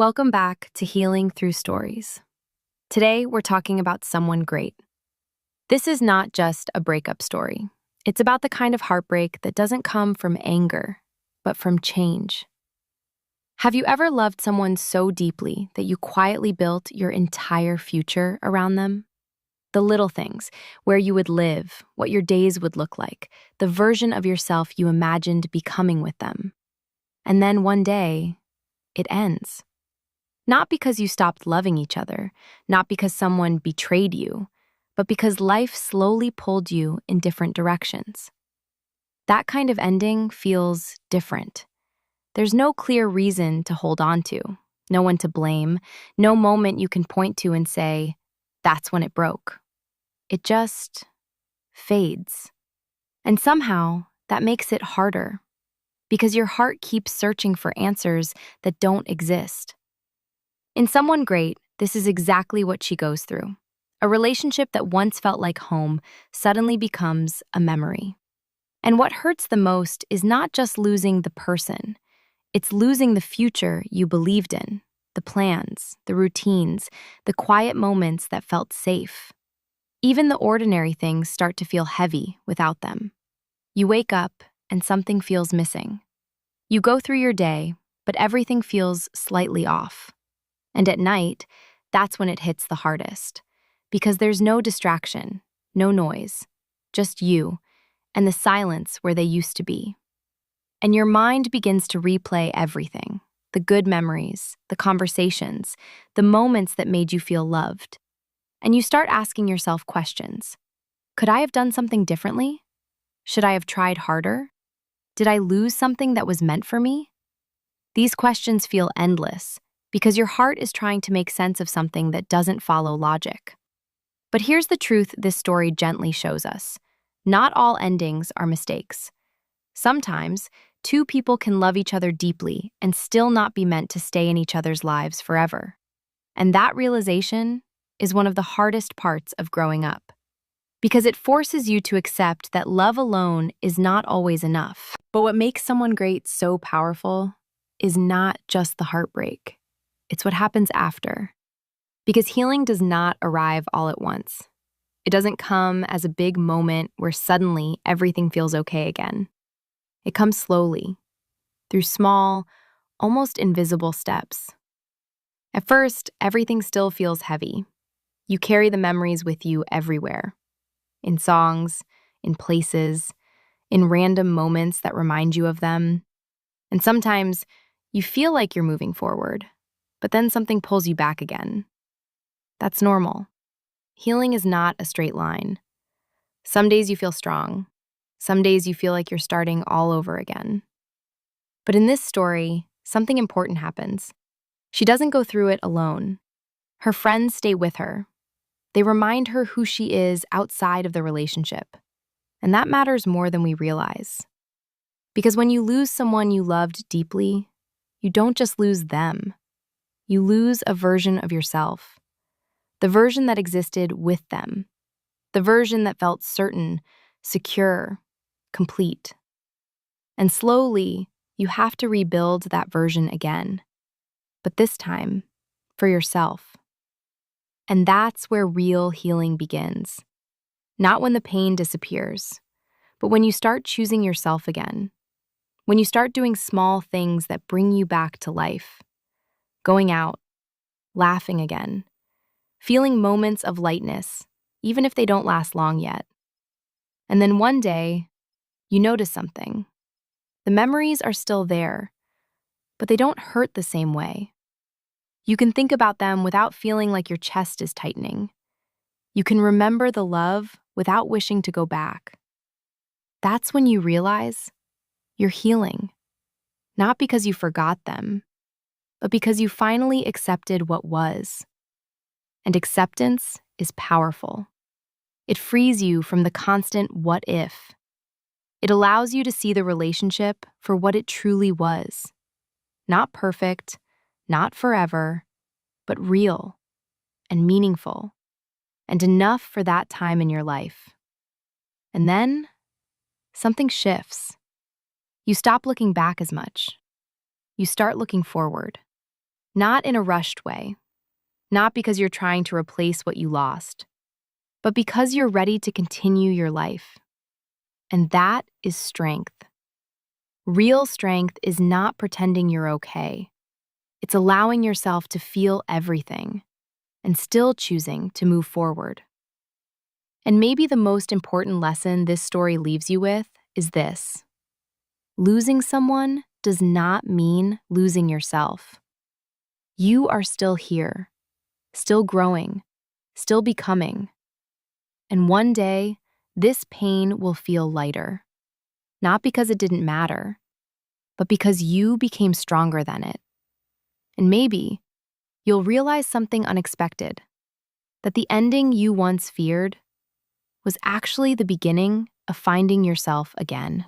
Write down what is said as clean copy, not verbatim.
Welcome back to Healing Through Stories. Today, we're talking about someone great. This is not just a breakup story. It's about the kind of heartbreak that doesn't come from anger, but from change. Have you ever loved someone so deeply that you quietly built your entire future around them? The little things, where you would live, what your days would look like, the version of yourself you imagined becoming with them. And then one day, it ends. Not because you stopped loving each other, not because someone betrayed you, but because life slowly pulled you in different directions. That kind of ending feels different. There's no clear reason to hold on to, no one to blame, no moment you can point to and say, that's when it broke. It just fades. And somehow, that makes it harder, because your heart keeps searching for answers that don't exist. In Someone Great, this is exactly what she goes through. A relationship that once felt like home suddenly becomes a memory. And what hurts the most is not just losing the person, it's losing the future you believed in, the plans, the routines, the quiet moments that felt safe. Even the ordinary things start to feel heavy without them. You wake up and something feels missing. You go through your day, but everything feels slightly off. And at night, that's when it hits the hardest, because there's no distraction, no noise, just you and the silence where they used to be. And your mind begins to replay everything, the good memories, the conversations, the moments that made you feel loved. And you start asking yourself questions. Could I have done something differently? Should I have tried harder? Did I lose something that was meant for me? These questions feel endless, because your heart is trying to make sense of something that doesn't follow logic. But here's the truth this story gently shows us. Not all endings are mistakes. Sometimes, two people can love each other deeply and still not be meant to stay in each other's lives forever. And that realization is one of the hardest parts of growing up, because it forces you to accept that love alone is not always enough. But what makes Someone Great so powerful is not just the heartbreak. It's what happens after. Because healing does not arrive all at once. It doesn't come as a big moment where suddenly everything feels okay again. It comes slowly, through small, almost invisible steps. At first, everything still feels heavy. You carry the memories with you everywhere. In songs, in places, in random moments that remind you of them. And sometimes, you feel like you're moving forward, but then something pulls you back again. That's normal. Healing is not a straight line. Some days you feel strong. Some days you feel like you're starting all over again. But in this story, something important happens. She doesn't go through it alone. Her friends stay with her. They remind her who she is outside of the relationship. And that matters more than we realize. Because when you lose someone you loved deeply, you don't just lose them. You lose a version of yourself. The version that existed with them. The version that felt certain, secure, complete. And slowly, you have to rebuild that version again. But this time, for yourself. And that's where real healing begins. Not when the pain disappears, but when you start choosing yourself again. When you start doing small things that bring you back to life. Going out, laughing again, feeling moments of lightness, even if they don't last long yet. And then one day, you notice something. The memories are still there, but they don't hurt the same way. You can think about them without feeling like your chest is tightening. You can remember the love without wishing to go back. That's when you realize you're healing, not because you forgot them, but because you finally accepted what was. And acceptance is powerful. It frees you from the constant what if. It allows you to see the relationship for what it truly was. Not perfect, not forever, but real and meaningful, and enough for that time in your life. And then, something shifts. You stop looking back as much. You start looking forward. Not in a rushed way, not because you're trying to replace what you lost, but because you're ready to continue your life. And that is strength. Real strength is not pretending you're okay. It's allowing yourself to feel everything and still choosing to move forward. And maybe the most important lesson this story leaves you with is this: losing someone does not mean losing yourself. You are still here, still growing, still becoming. And one day, this pain will feel lighter, not because it didn't matter, but because you became stronger than it. And maybe you'll realize something unexpected, that the ending you once feared was actually the beginning of finding yourself again.